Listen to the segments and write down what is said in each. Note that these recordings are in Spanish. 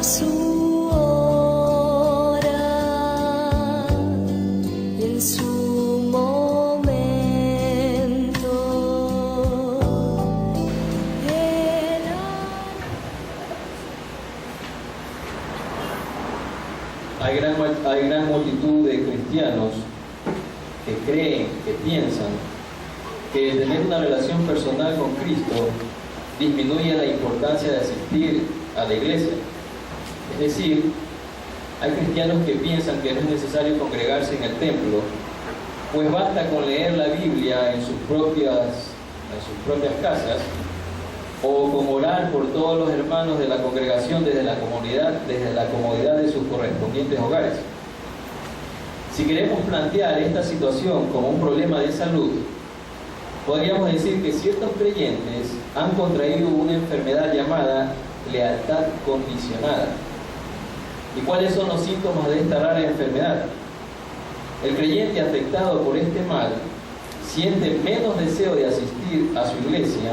su hora y en su momento. Hay gran multitud de cristianos que creen, que piensan que tener una relación personal con Cristo disminuye la importancia de asistir a la iglesia. Es decir, hay cristianos que piensan que no es necesario congregarse en el templo, pues basta con leer la Biblia en sus propias casas, o con orar por todos los hermanos de la congregación desde la comodidad de sus correspondientes hogares. Si queremos plantear esta situación como un problema de salud, podríamos decir que ciertos creyentes han contraído una enfermedad llamada lealtad condicionada. ¿Y cuáles son los síntomas de esta rara enfermedad? El creyente afectado por este mal siente menos deseo de asistir a su iglesia,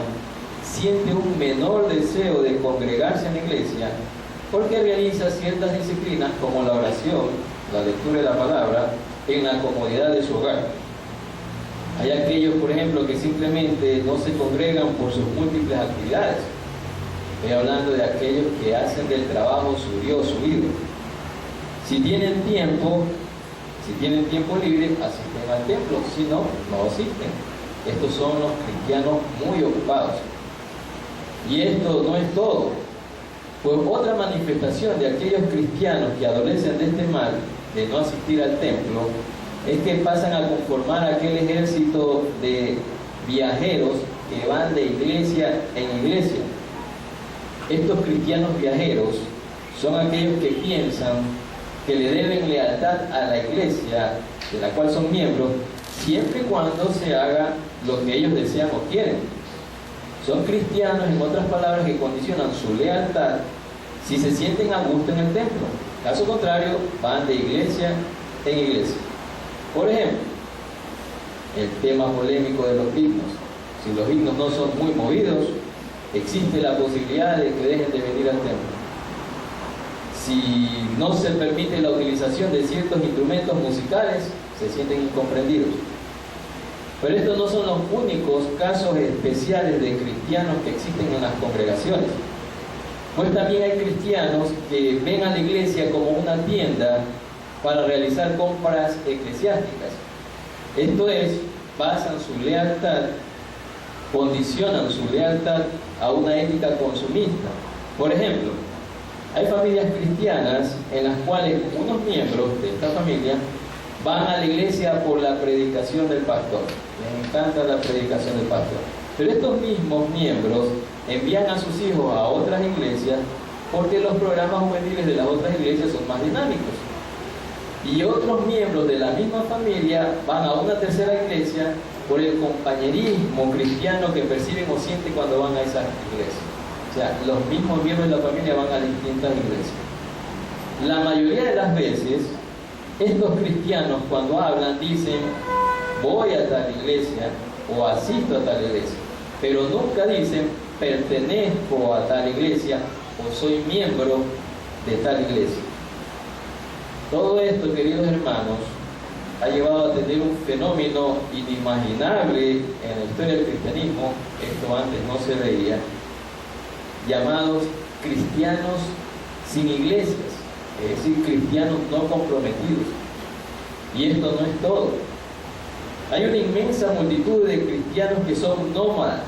siente un menor deseo de congregarse en la iglesia, porque realiza ciertas disciplinas como la oración, la lectura de la palabra, en la comodidad de su hogar. Hay aquellos, por ejemplo, que simplemente no se congregan por sus múltiples actividades. Estoy hablando de aquellos que hacen del trabajo su Dios, su ídolo. Si tienen tiempo libre, asisten al templo. Si no, no asisten. Estos son los cristianos muy ocupados. Y esto no es todo. Pues otra manifestación de aquellos cristianos que adolecen de este mal, de no asistir al templo, es que pasan a conformar aquel ejército de viajeros que van de iglesia en iglesia. Estos cristianos viajeros son aquellos que piensan que le deben lealtad a la iglesia de la cual son miembros, siempre y cuando se haga lo que ellos desean o quieren. Son cristianos, en otras palabras, que condicionan su lealtad si se sienten a gusto en el templo. Caso contrario, van de iglesia en iglesia. Por ejemplo, el tema polémico de los himnos. Si los himnos no son muy movidos, existe la posibilidad de que dejen de venir al templo. Si no se permite la utilización de ciertos instrumentos musicales, se sienten incomprendidos. Pero estos no son los únicos casos especiales de cristianos que existen en las congregaciones. Pues también hay cristianos que ven a la iglesia como una tienda para realizar compras eclesiásticas. Esto es, basan su lealtad, condicionan su lealtad a una ética consumista. Por ejemplo, hay familias cristianas en las cuales unos miembros de esta familia van a la iglesia por la predicación del pastor. Les encanta la predicación del pastor. Pero estos mismos miembros envían a sus hijos a otras iglesias porque los programas juveniles de las otras iglesias son más dinámicos. Y otros miembros de la misma familia van a una tercera iglesia por el compañerismo cristiano que perciben o sienten cuando van a esas iglesias. O sea, los mismos miembros de la familia van a distintas iglesias. La mayoría de las veces, estos cristianos cuando hablan dicen, voy a tal iglesia o asisto a tal iglesia, pero nunca dicen, pertenezco a tal iglesia o soy miembro de tal iglesia. Todo esto, queridos hermanos, ha llevado a tener un fenómeno inimaginable en la historia del cristianismo, esto antes no se veía, llamados cristianos sin iglesias, es decir, cristianos no comprometidos. Y esto no es todo. Hay una inmensa multitud de cristianos que son nómadas.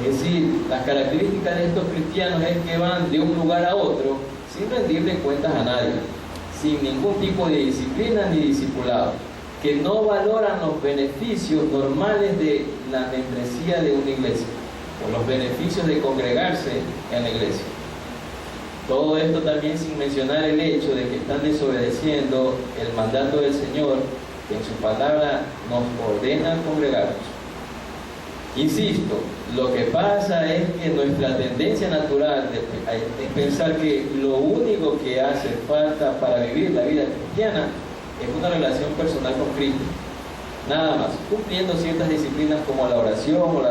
Es decir, las características de estos cristianos es que van de un lugar a otro sin rendirle cuentas a nadie, sin ningún tipo de disciplina ni discipulado, que no valoran los beneficios normales de la membresía de una iglesia o los beneficios de congregarse en la iglesia. Todo esto también sin mencionar el hecho de que están desobedeciendo el mandato del Señor, que en su palabra nos ordena congregarnos. Insisto, lo que pasa es que nuestra tendencia natural es pensar que lo único que hace falta para vivir la vida cristiana es una relación personal con Cristo. Nada más, cumpliendo ciertas disciplinas como la oración o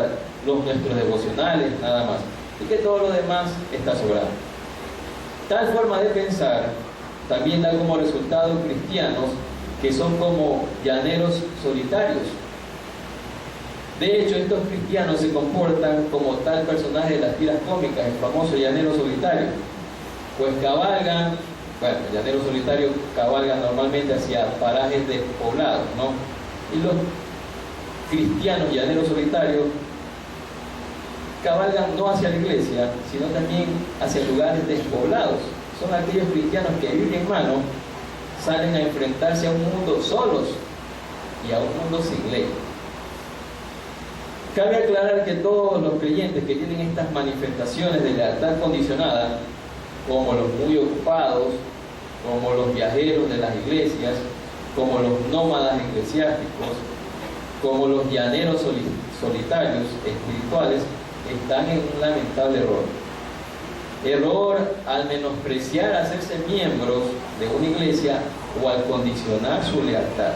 nuestros devocionales, nada más. Y que todo lo demás está sobrado. Tal forma de pensar también da como resultado cristianos que son como llaneros solitarios. De hecho, estos cristianos se comportan como tal personaje de las tiras cómicas, el famoso llanero solitario. Pues cabalgan, bueno, el llanero solitario cabalga normalmente hacia parajes despoblados, ¿no? Y los cristianos llaneros solitarios cabalgan no hacia la iglesia, sino también hacia lugares despoblados. Son aquellos cristianos que Biblia en mano salen a enfrentarse a un mundo solos y a un mundo sin ley. Cabe aclarar que todos los creyentes que tienen estas manifestaciones de lealtad condicionada, como los muy ocupados, como los viajeros de las iglesias, como los nómadas eclesiásticos, como los llaneros solitarios espirituales, están en un lamentable error. Error al menospreciar hacerse miembros de una iglesia o al condicionar su lealtad.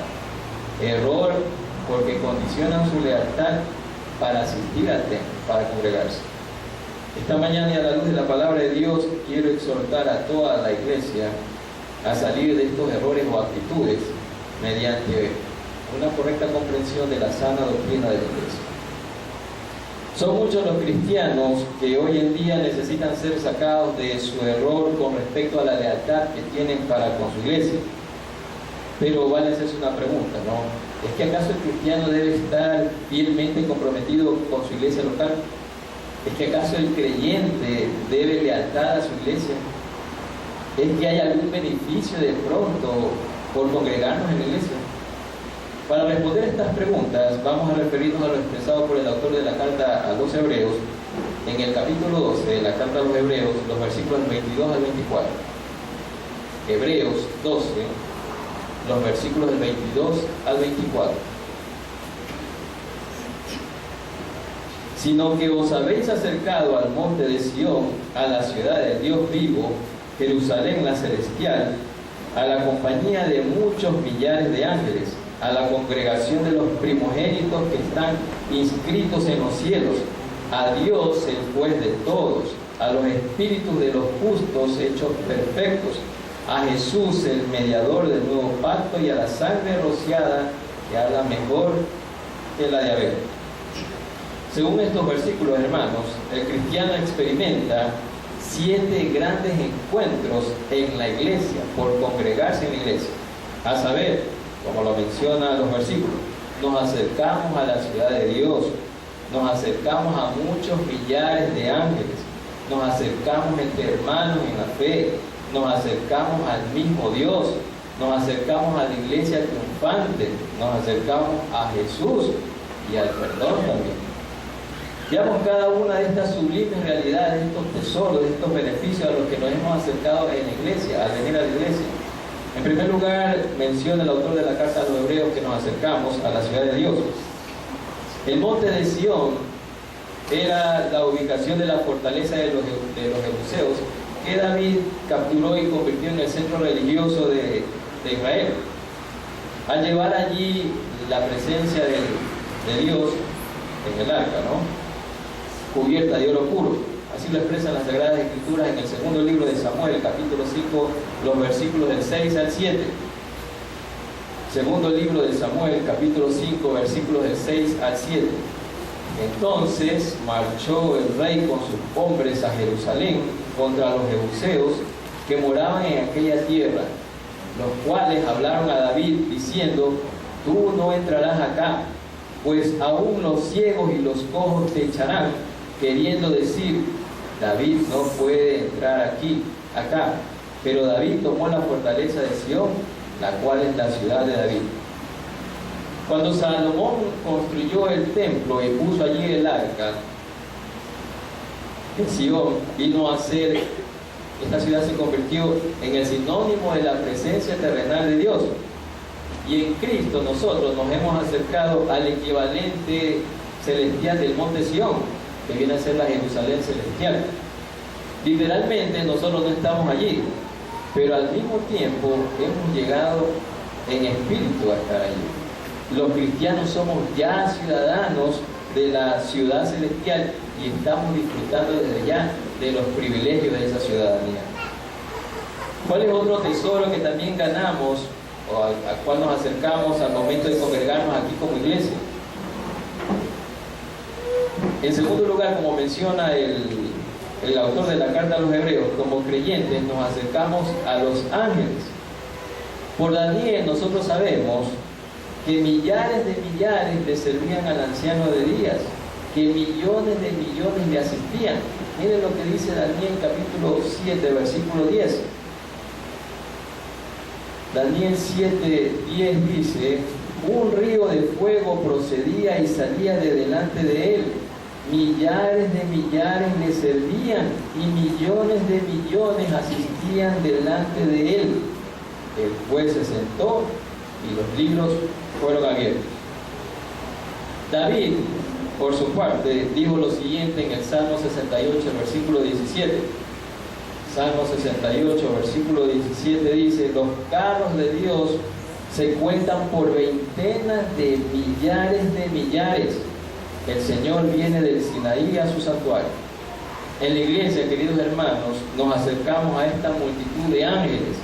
Error porque condicionan su lealtad para asistir al templo, para congregarse. Esta mañana, y a la luz de la palabra de Dios, quiero exhortar a toda la iglesia a salir de estos errores o actitudes mediante una correcta comprensión de la sana doctrina de la iglesia. Son muchos los cristianos que hoy en día necesitan ser sacados de su error con respecto a la lealtad que tienen para con su iglesia. Pero vale hacerse una pregunta, ¿no? ¿Es que acaso el cristiano debe estar fielmente comprometido con su iglesia local? ¿Es que acaso el creyente debe lealtad a su iglesia? ¿Es que hay algún beneficio de pronto por congregarnos en la iglesia? Para responder estas preguntas, vamos a referirnos a lo expresado por el autor de la carta a los Hebreos, en el capítulo 12 de la carta a los Hebreos, los versículos 22 al 24. Hebreos 12, los versículos del 22 al 24. Sino que os habéis acercado al monte de Sión, a la ciudad del Dios vivo, Jerusalén la celestial, a la compañía de muchos millares de ángeles, a la congregación de los primogénitos que están inscritos en los cielos, a Dios el juez de todos, a los espíritus de los justos hechos perfectos, a Jesús el mediador del nuevo pacto y a la sangre rociada que habla mejor que la de Abel. Según estos versículos, hermanos, el cristiano experimenta 7 grandes encuentros en la iglesia, por congregarse en la iglesia. A saber, como lo mencionan los versículos, nos acercamos a la ciudad de Dios, nos acercamos a muchos millares de ángeles, nos acercamos entre hermanos en la fe, nos acercamos al mismo Dios, nos acercamos a la iglesia triunfante, nos acercamos a Jesús y al perdón también. Veamos cada una de estas sublimes realidades, de estos tesoros, de estos beneficios a los que nos hemos acercado en la iglesia, al venir a la iglesia. En primer lugar, menciona el autor de la carta a los Hebreos que nos acercamos a la ciudad de Dios. El monte de Sión era la ubicación de la fortaleza de los Jebuseos, que David capturó y convirtió en el centro religioso de Israel. Al llevar allí la presencia de Dios en el arca, ¿no?, cubierta de oro puro. Así lo expresan las Sagradas Escrituras en el segundo libro de Samuel, capítulo 5, los versículos del 6 al 7. Segundo libro de Samuel, capítulo 5, versículos del 6 al 7. Entonces marchó el rey con sus hombres a Jerusalén contra los jebuseos que moraban en aquella tierra, los cuales hablaron a David diciendo: tú no entrarás acá, pues aún los ciegos y los cojos te echarán, queriendo decir: David no puede entrar acá. Pero David tomó la fortaleza de Sión, la cual es la ciudad de David. Cuando Salomón construyó el templo y puso allí el arca, en Sión vino a ser, esta ciudad se convirtió en el sinónimo de la presencia terrenal de Dios. Y en Cristo nosotros nos hemos acercado al equivalente celestial del monte Sión, que viene a ser la Jerusalén celestial. Literalmente nosotros no estamos allí, pero al mismo tiempo hemos llegado en espíritu a estar allí. Los cristianos somos ya ciudadanos de la ciudad celestial y estamos disfrutando desde ya de los privilegios de esa ciudadanía. ¿Cuál es otro tesoro que también ganamos o al cual nos acercamos al momento de congregarnos aquí como iglesia? En segundo lugar, como menciona el autor de la carta a los Hebreos, como creyentes nos acercamos a los ángeles. Por Daniel nosotros sabemos que millares de millares le servían al anciano de días, que millones de millones le asistían. Miren lo que dice Daniel capítulo 7, versículo 10. Daniel 7, 10 dice: un río de fuego procedía y salía de delante de él. Millares de millares le servían y millones de millones asistían delante de él. El juez se sentó y los libros fueron abiertos. David, por su parte, dijo lo siguiente en el Salmo 68, versículo 17. Salmo 68, versículo 17 dice: los carros de Dios se cuentan por veintenas de millares. El Señor viene del Sinaí a su santuario. En la iglesia, queridos hermanos, nos acercamos a esta multitud de ángeles,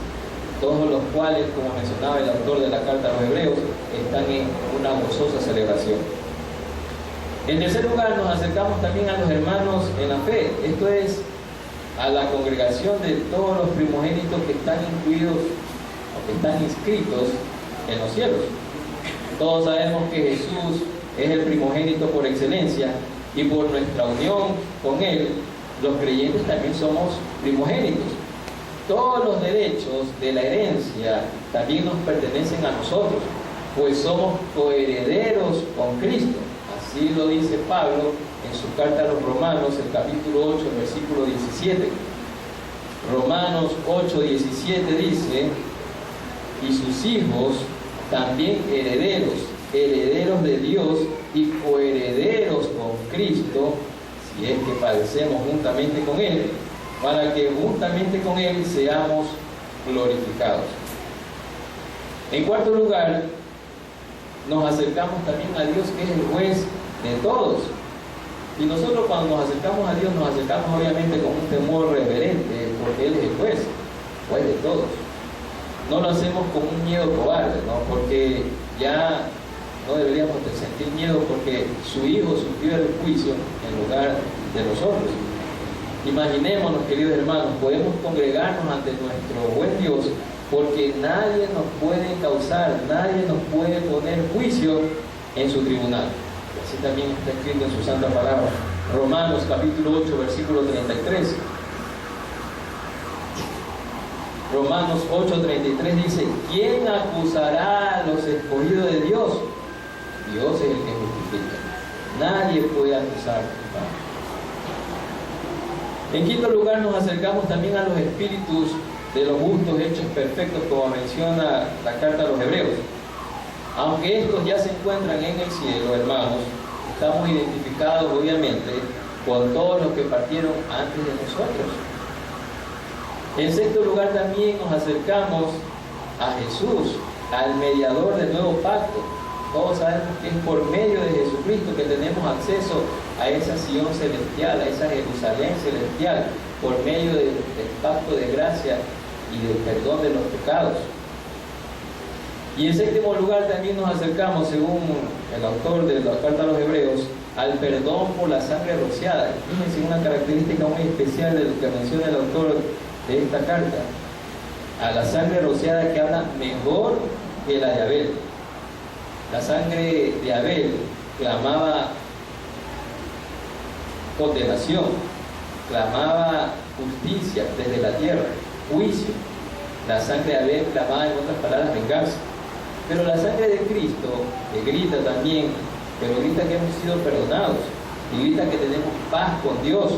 todos los cuales, como mencionaba el autor de la carta a los Hebreos, están en una gozosa celebración. En tercer lugar, nos acercamos también a los hermanos en la fe, esto es, a la congregación de todos los primogénitos que están incluidos o que están inscritos en los cielos. Todos sabemos que Jesús es el primogénito por excelencia y por nuestra unión con Él, los creyentes también somos primogénitos. Todos los derechos de la herencia también nos pertenecen a nosotros, pues somos coherederos con Cristo. Así lo dice Pablo en su carta a los Romanos, el capítulo 8, el versículo 17. Romanos 8, 17 dice: y sus hijos también herederos de Dios y coherederos con Cristo, si es que padecemos juntamente con Él, para que juntamente con Él seamos glorificados. En cuarto lugar, nos acercamos también a Dios, que es el juez de todos. Y nosotros, cuando nos acercamos a Dios, nos acercamos obviamente con un temor reverente, porque Él es el juez de todos. No lo hacemos con un miedo cobarde, ¿no? Porque ya no deberíamos sentir miedo porque su Hijo sufrió el juicio en lugar de nosotros. Imaginémonos, queridos hermanos, podemos congregarnos ante nuestro buen Dios porque nadie nos puede causar, nadie nos puede poner juicio en su tribunal. Así también está escrito en su santa palabra. Romanos capítulo 8, versículo 33. Romanos 8:33 dice: ¿quién acusará a los escogidos de Dios? Dios es el que justifica. Nadie puede acusar. En quinto lugar, nos acercamos también a los espíritus de los justos hechos perfectos, como menciona la carta a los Hebreos. Aunque estos ya se encuentran en el cielo, hermanos, estamos identificados obviamente con todos los que partieron antes de nosotros. En sexto lugar, también nos acercamos a Jesús, al mediador del nuevo pacto. Todos sabemos que es por medio de Jesucristo que tenemos acceso a esa Sion celestial, a esa Jerusalén celestial, por medio del pacto de gracia y del perdón de los pecados. Y en séptimo lugar también nos acercamos, según el autor de la carta a los Hebreos, al perdón por la sangre rociada. Fíjense una característica muy especial de lo que menciona el autor de esta carta: a la sangre rociada, que habla mejor que la de Abel. La sangre de Abel clamaba condenación, clamaba justicia desde la tierra, juicio. La sangre de Abel clamaba, en otras palabras, venganza. Pero la sangre de Cristo, que grita también, pero grita que hemos sido perdonados, y grita que tenemos paz con Dios.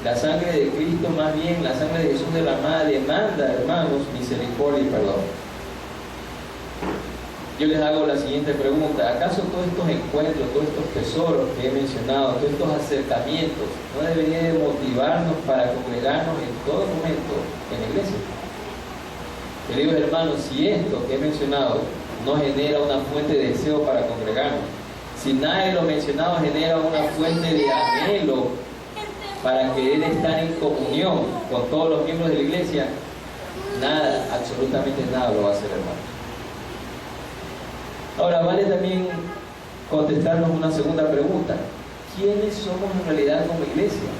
La sangre de Cristo, más bien, la sangre de Jesús derramada, demanda, hermanos, misericordia y perdón. Yo les hago la siguiente pregunta: ¿acaso todos estos encuentros, todos estos tesoros que he mencionado, todos estos acercamientos, no deberían motivarnos para congregarnos en todo momento en la iglesia? Queridos hermanos, si esto que he mencionado no genera una fuente de deseo para congregarnos, si nada de lo mencionado genera una fuente de anhelo para querer estar en comunión con todos los miembros de la iglesia, Nada, absolutamente nada lo va a hacer, hermanos. Ahora, vale también contestarnos una segunda pregunta. ¿Quiénes somos en realidad como iglesia?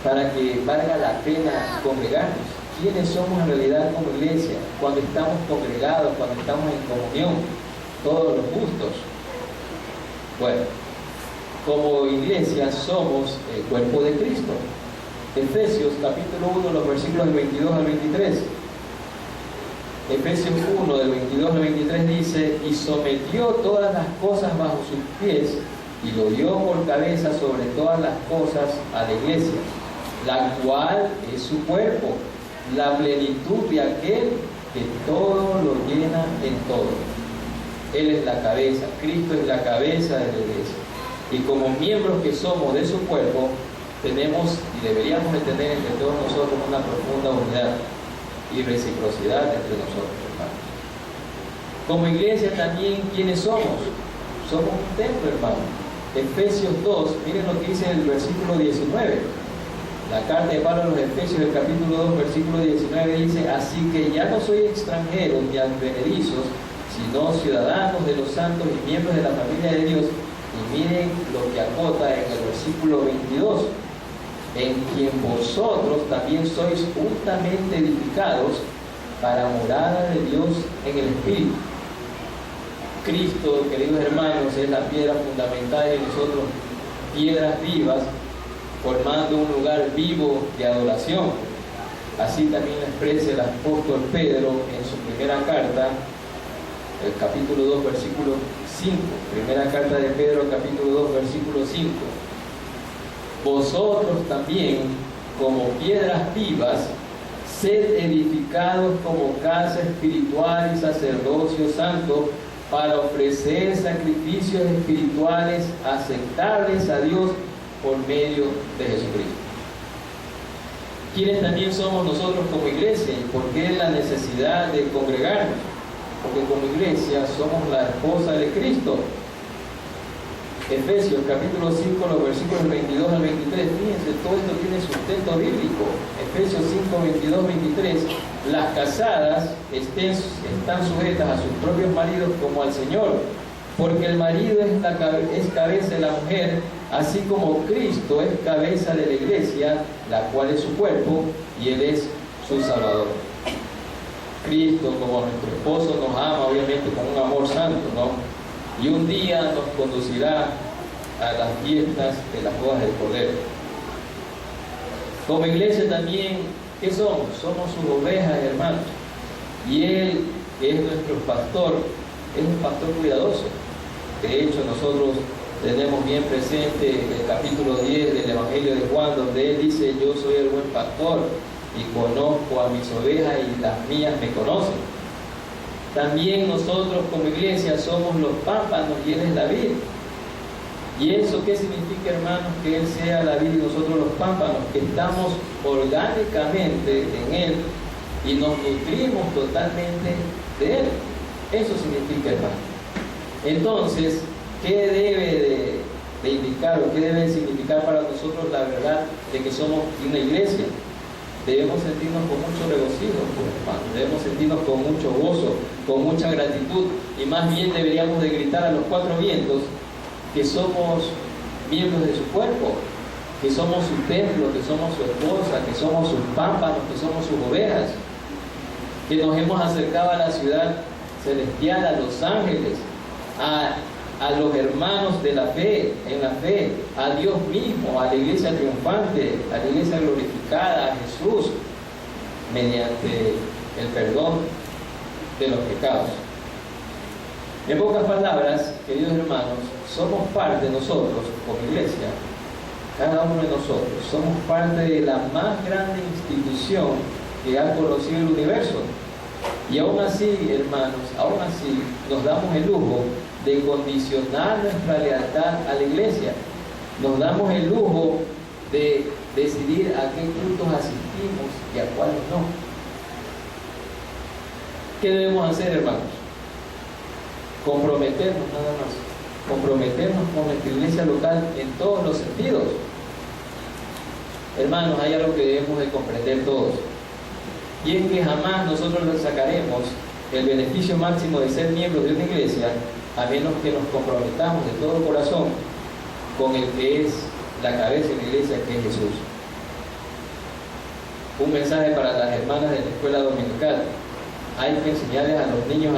Para que valga la pena congregarnos. ¿Quiénes somos en realidad como iglesia? Cuando estamos congregados, cuando estamos en comunión, todos los justos. Bueno, como iglesia somos el cuerpo de Cristo. Efesios capítulo 1, los versículos del 22 al 23. Efesios 1, del 22 al 23 dice: y sometió todas las cosas bajo sus pies, y lo dio por cabeza sobre todas las cosas a la iglesia, la cual es su cuerpo, la plenitud de aquel que todo lo llena en todo. Él es la cabeza, Cristo es la cabeza de la iglesia. Y como miembros que somos de su cuerpo, tenemos y deberíamos de tener entre todos nosotros una profunda unidad y reciprocidad entre nosotros, hermanos. Como iglesia también, ¿quiénes somos? Somos un templo, hermano. Efesios 2, miren lo que dice en el versículo 19. La carta de Pablo a los Efesios, el capítulo 2, versículo 19 dice: así que ya no soy extranjeros ni advenedizos, sino ciudadanos de los santos y miembros de la familia de Dios. Y miren lo que acota en el versículo 22: en quien vosotros también sois juntamente edificados para morada de Dios en el Espíritu. Cristo, queridos hermanos, es la piedra fundamental de nosotros, piedras vivas, formando un lugar vivo de adoración. Así también lo expresa el apóstol Pedro en su primera carta, el capítulo 2, versículo 5. Primera carta de Pedro, capítulo 2, versículo 5. Vosotros también, como piedras vivas, sed edificados como casa espiritual y sacerdocio santo, para ofrecer sacrificios espirituales aceptables a Dios por medio de Jesucristo. ¿Quiénes también somos nosotros como iglesia? ¿Y por qué la necesidad de congregarnos? Porque como iglesia somos la esposa de Cristo. Efesios capítulo 5, los versículos 22 al 23, fíjense, todo esto tiene sustento bíblico. Efesios 5, 22, 23, las casadas están sujetas a sus propios maridos como al Señor, porque el marido es cabeza de la mujer, así como Cristo es cabeza de la iglesia, la cual es su cuerpo, y Él es su Salvador. Cristo, como nuestro esposo, nos ama obviamente con un amor santo, ¿no? Y un día nos conducirá a las fiestas de las bodas del Cordero. Como iglesia también, ¿qué somos? Somos sus ovejas, hermanos. Y Él, que es nuestro pastor, es un pastor cuidadoso. De hecho, nosotros tenemos bien presente el capítulo 10 del Evangelio de Juan, donde Él dice: yo soy el buen pastor y conozco a mis ovejas y las mías me conocen. También nosotros como iglesia somos los pámpanos y Él es la vid. ¿Y eso qué significa, hermanos? Que Él sea la vid y nosotros los pámpanos, que estamos orgánicamente en Él y nos nutrimos totalmente de Él. Eso significa, hermano. Entonces, ¿qué debe de indicar o qué debe significar para nosotros la verdad de que somos una iglesia? Debemos sentirnos con mucho regocijo, hermano. Debemos sentirnos con mucho gozo, con mucha gratitud, y más bien deberíamos de gritar a los cuatro vientos que somos miembros de su cuerpo, que somos su templo, que somos su esposa, que somos sus pámpanos, que somos sus ovejas, que nos hemos acercado a la ciudad celestial, a los ángeles, a los hermanos de la fe, en la fe, a Dios mismo, a la iglesia triunfante, a la iglesia glorificada, a Jesús, mediante el perdón de los pecados. En pocas palabras, queridos hermanos, somos parte de nosotros, como iglesia, cada uno de nosotros, somos parte de la más grande institución que ha conocido el universo. Y aún así, hermanos, aún así, nos damos el lujo de condicionar nuestra lealtad a la iglesia. Nos damos el lujo de decidir a qué cultos asistimos y a cuáles no. ¿Qué debemos hacer, hermanos? Comprometernos nada más. Comprometernos con nuestra iglesia local en todos los sentidos. Hermanos, hay algo que debemos de comprender todos. Y es que jamás nosotros le sacaremos el beneficio máximo de ser miembros de una iglesia a menos que nos comprometamos de todo corazón con el que es la cabeza de la iglesia, que es Jesús. Un mensaje para las hermanas de la escuela dominical: hay que enseñarles a los niños y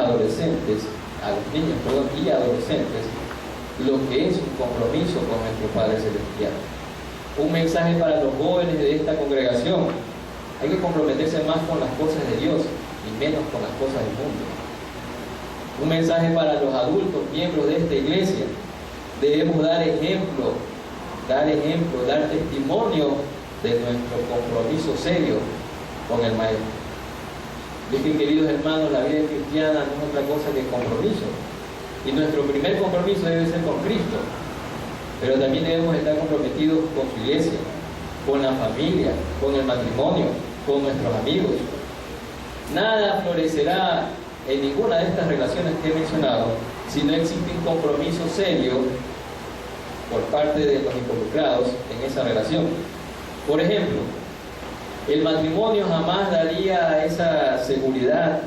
adolescentes lo que es un compromiso con nuestro Padre Celestial. Un mensaje para los jóvenes de esta congregación: hay que comprometerse más con las cosas de Dios y menos con las cosas del mundo. Un mensaje para los adultos, miembros de esta iglesia: debemos dar ejemplo, dar testimonio de nuestro compromiso serio con el Maestro. Y que, queridos hermanos, la vida cristiana no es otra cosa que compromiso. Y nuestro primer compromiso debe ser con Cristo. Pero también debemos estar comprometidos con su iglesia, con la familia, con el matrimonio, con nuestros amigos. Nada florecerá en ninguna de estas relaciones que he mencionado si no existe un compromiso serio por parte de los involucrados en esa relación. Por ejemplo, el matrimonio jamás daría esa seguridad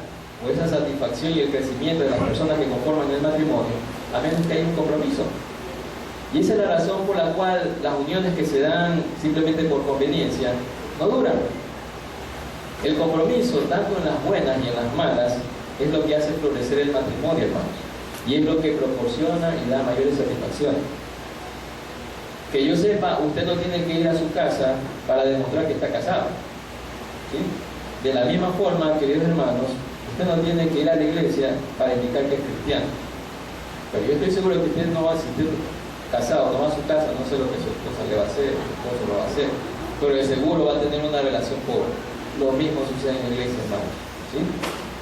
o esa satisfacción y el crecimiento de las personas que conforman el matrimonio a menos que haya un compromiso. Y esa es la razón por la cual las uniones que se dan simplemente por conveniencia no duran. El compromiso, tanto en las buenas y en las malas, es lo que hace florecer el matrimonio, hermanos, y es lo que proporciona y da mayores satisfacciones. Que yo sepa, usted no tiene que ir a su casa para demostrar que está casado, ¿sí? De la misma forma, queridos hermanos, usted no tiene que ir a la iglesia para indicar que es cristiano. Pero yo estoy seguro que usted no va a asistir casado, no va a su casa, no sé lo que su esposa le va a hacer, su esposo lo va a hacer, pero de seguro va a tener una relación pobre. Lo mismo sucede en la iglesia, hermanos, ¿sí?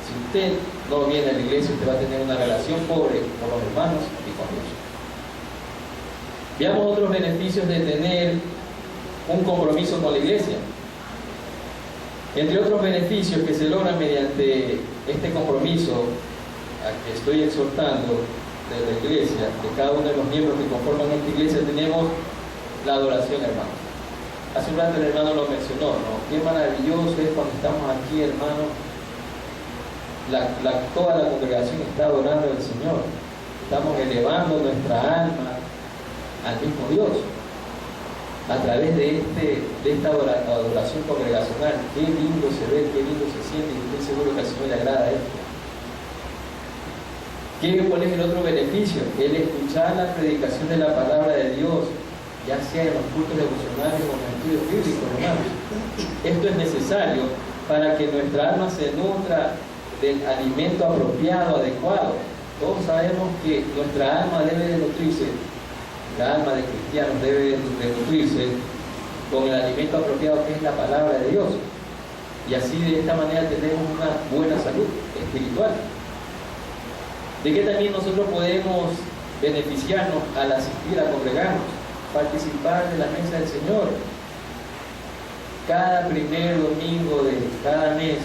Si usted no viene a la iglesia, usted va a tener una relación pobre con los hermanos y con Dios. Veamos otros beneficios de tener un compromiso con la iglesia. Entre otros beneficios que se logran mediante este compromiso a que estoy exhortando de la iglesia, de cada uno de los miembros que conforman esta iglesia, tenemos la adoración, hermano. Hace un rato el hermano lo mencionó, ¿no? Qué maravilloso es cuando estamos aquí, hermano. Toda la congregación está adorando al Señor. Estamos elevando nuestra alma al mismo Dios a través de esta adoración congregacional. Qué lindo se ve, qué lindo se siente, y estoy seguro que al Señor le agrada esto. ¿Cuál es el otro beneficio? El escuchar la predicación de la palabra de Dios, ya sea en los cultos devocionales o en los estudios bíblicos, hermanos. Esto es necesario para que nuestra alma se nutra del alimento apropiado, adecuado. Todos sabemos que nuestra alma debe de nutrirse, la alma de cristianos debe de nutrirse con el alimento apropiado, que es la palabra de Dios. Y así, de esta manera, tenemos una buena salud espiritual. ¿De qué también nosotros podemos beneficiarnos al asistir a congregarnos? Participar de la mesa del Señor. Cada primer domingo de cada mes,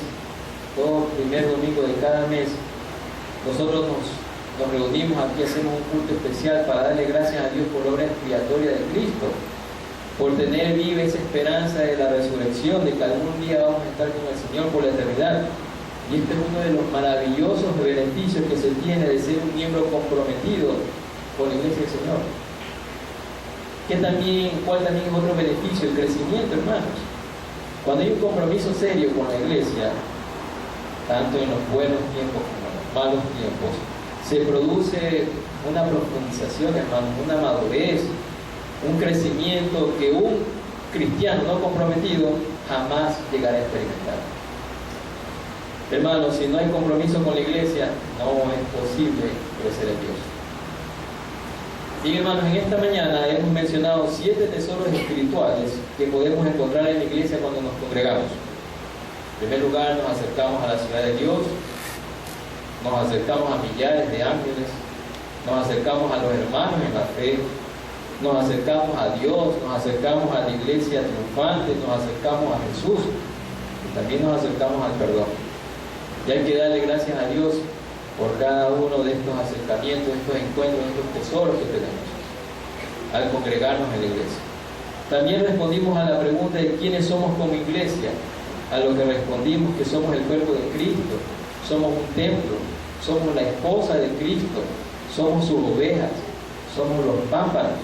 todo primer domingo de cada mes, nosotros nos reunimos aquí, hacemos un culto especial para darle gracias a Dios por la obra expiatoria de Cristo, por tener viva esa esperanza de la resurrección, de que algún día vamos a estar con el Señor por la eternidad. Y este es uno de los maravillosos beneficios que se tiene de ser un miembro comprometido con la iglesia del Señor. ¿Cuál también es otro beneficio? El crecimiento, hermanos. Cuando hay un compromiso serio con la iglesia, tanto en los buenos tiempos como en los malos tiempos, se produce una profundización, hermanos, una madurez, un crecimiento que un cristiano no comprometido jamás llegará a experimentar. Hermanos, si no hay compromiso con la iglesia, no es posible crecer en Dios. Y hermanos, en esta mañana hemos mencionado 7 tesoros espirituales que podemos encontrar en la iglesia cuando nos congregamos. En primer lugar, nos acercamos a la ciudad de Dios, nos acercamos a millares de ángeles, nos acercamos a los hermanos en la fe, nos acercamos a Dios, nos acercamos a la iglesia triunfante, nos acercamos a Jesús y también nos acercamos al perdón. Y hay que darle gracias a Dios por cada uno de estos acercamientos, estos encuentros, estos tesoros que tenemos al congregarnos en la iglesia. También respondimos a la pregunta de quiénes somos como iglesia. a lo que respondimos que somos el cuerpo de Cristo, somos un templo, somos la esposa de Cristo, somos sus ovejas, somos los pámpanos.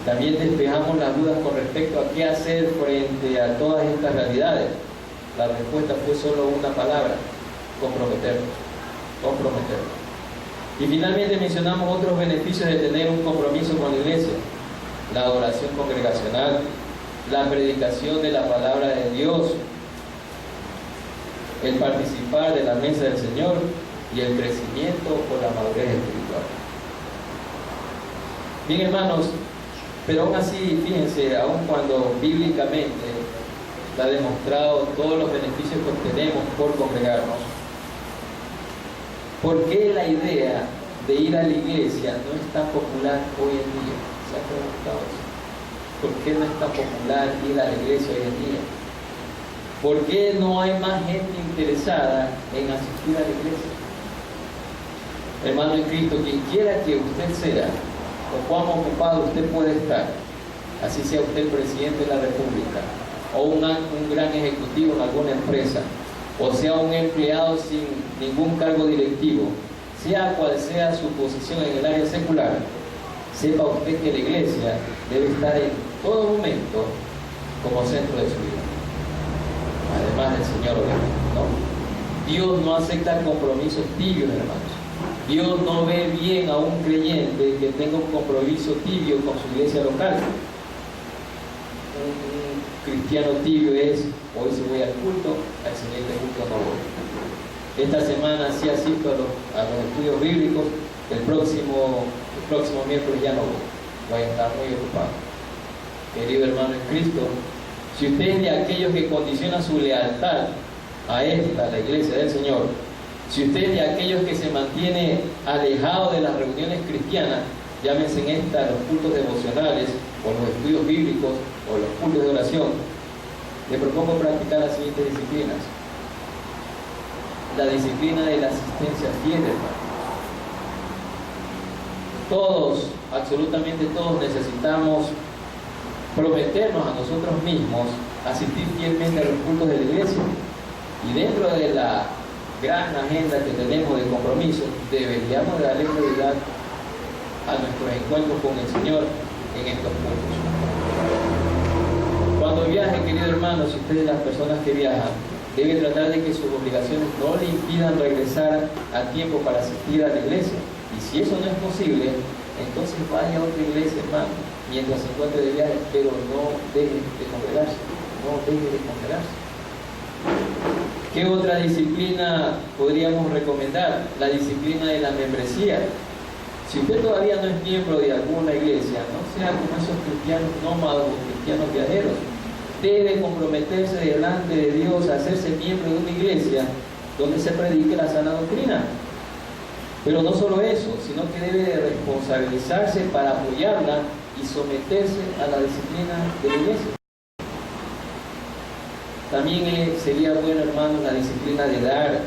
También despejamos las dudas con respecto a qué hacer frente a todas estas realidades. La respuesta fue solo una palabra: comprometernos, comprometernos. Y finalmente mencionamos otros beneficios de tener un compromiso con la iglesia: la adoración congregacional, la predicación de la palabra de Dios, el participar de la mesa del Señor y el crecimiento por la madurez espiritual. Bien, hermanos, pero aún así, fíjense, aun cuando bíblicamente está demostrado todos los beneficios que obtenemos por congregarnos, ¿por qué la idea de ir a la iglesia no es tan popular hoy en día? ¿Se han preguntado eso? ¿Por qué no es tan popular ir a la iglesia hoy en día? ¿Por qué no hay más gente interesada en asistir a la iglesia? Hermano en Cristo, quien quiera que usted sea, o cuán ocupado usted puede estar, así sea usted el presidente de la República, o un gran ejecutivo en alguna empresa, o sea un empleado sin ningún cargo directivo, sea cual sea su posición en el área secular, sepa usted que la iglesia debe estar en todo momento como centro de su vida, además del Señor, ¿no? Dios no acepta compromisos tibios, hermanos. Dios no ve bien a un creyente que tenga un compromiso tibio con su iglesia local. Un cristiano tibio es: hoy sí voy al culto, al siguiente culto no voy. Esta semana sí asisto a los estudios bíblicos, el próximo miércoles ya no voy a estar muy ocupado. Querido hermano en Cristo, si usted es de aquellos que condiciona su lealtad a la iglesia del Señor, si usted es de aquellos que se mantiene alejado de las reuniones cristianas, llámense en los cultos devocionales, o los estudios bíblicos, o los cultos de oración, le propongo practicar las siguientes disciplinas. La disciplina de la asistencia fiel, hermano. Todos, absolutamente todos, necesitamos prometernos a nosotros mismos asistir fielmente a los cultos de la iglesia. Y dentro de la gran agenda que tenemos de compromiso, deberíamos darle prioridad a nuestros encuentros con el Señor en estos puntos. Cuando viaje, querido hermano, si usted es de las personas que viajan, debe tratar de que sus obligaciones no le impidan regresar a tiempo para asistir a la iglesia. Y si eso no es posible, entonces vaya a otra iglesia, hermano, mientras se encuentre de viaje, pero no deje de congregarse, no deje de congregarse. ¿Qué otra disciplina podríamos recomendar? La disciplina de la membresía. Si usted todavía no es miembro de alguna iglesia, no sea como esos cristianos nómadas o cristianos viajeros. Debe comprometerse delante de Dios a hacerse miembro de una iglesia donde se predique la sana doctrina. Pero no solo eso, sino que debe de responsabilizarse para apoyarla y someterse a la disciplina de la iglesia. También sería bueno, hermanos, la disciplina de dar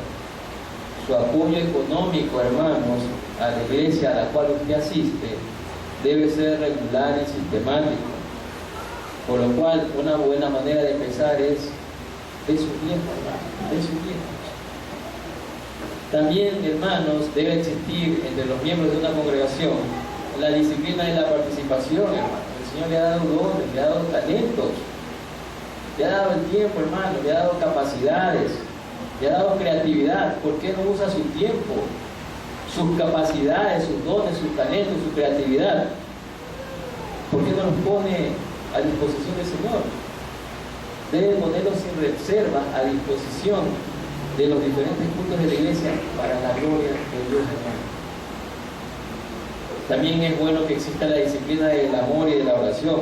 su apoyo económico, hermanos, a la iglesia a la cual usted asiste. Debe ser regular y sistemático. Por lo cual, una buena manera de empezar es de su tiempo, hermano, de su tiempo. También, hermanos, debe existir entre los miembros de una congregación la disciplina de la participación, hermano. El Señor le ha dado dones, le ha dado talentos, le ha dado el tiempo, hermano, le ha dado capacidades, le ha dado creatividad. ¿Por qué no usa su tiempo, sus capacidades, sus dones, sus talentos, su creatividad? ¿Por qué no los pone a disposición del Señor? Debe ponerlos sin reserva a disposición de los diferentes cultos de la iglesia para la gloria de Dios, hermano. También es bueno que exista la disciplina del amor y de la oración.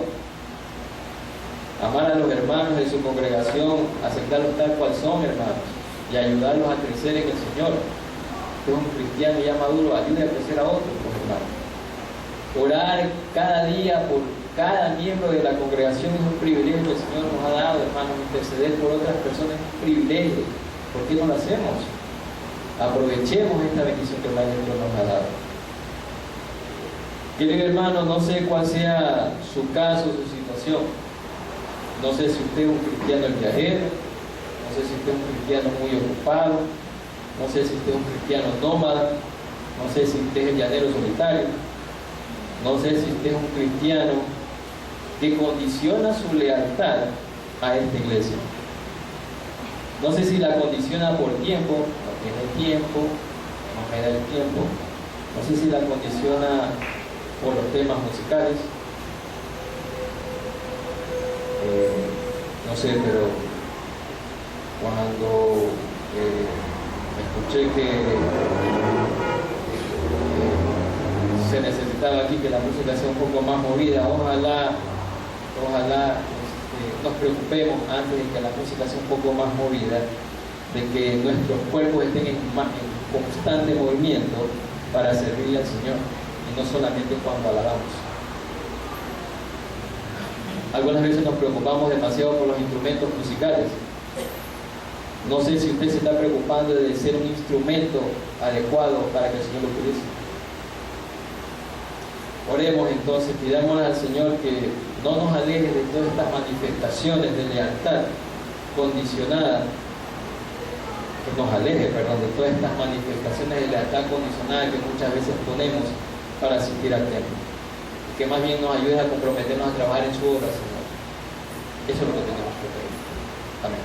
Amar a los hermanos de su congregación, aceptarlos tal cual son, hermanos, y ayudarlos a crecer en el Señor. Usted es un cristiano ya maduro, ayude a crecer a otros, pues, hermanos. Orar cada día por cada miembro de la congregación es un privilegio que el Señor nos ha dado, hermanos. Interceder por otras personas es un privilegio. ¿Por qué no lo hacemos? Aprovechemos esta bendición que el Señor nos ha dado. Querido hermano, no sé cuál sea su caso, su situación. No sé si usted es un cristiano viajero, no sé si usted es un cristiano muy ocupado, no sé si usted es un cristiano nómada, no sé si usted es llanero solitario, no sé si usted es un cristiano que condiciona su lealtad a esta iglesia. No sé si la condiciona por tiempo, no tiene tiempo, no me da el tiempo. No sé si la condiciona por los temas musicales. No sé, pero cuando escuché que se necesitaba aquí que la música sea un poco más movida, ojalá nos preocupemos antes de que la música sea un poco más movida, de que nuestros cuerpos estén en constante movimiento para servirle al Señor y no solamente cuando alabamos. Algunas veces nos preocupamos demasiado por los instrumentos musicales. No sé si usted se está preocupando de ser un instrumento adecuado para que el Señor lo utilice. Oremos entonces, pidámosle al Señor que no nos aleje de todas estas manifestaciones de lealtad condicionada, que nos aleje, perdón, de todas estas manifestaciones de lealtad condicionada que muchas veces ponemos para asistir al templo. Que más bien nos ayude a comprometernos a trabajar en su obra, Señor. Eso es lo que tenemos que pedir. Amén.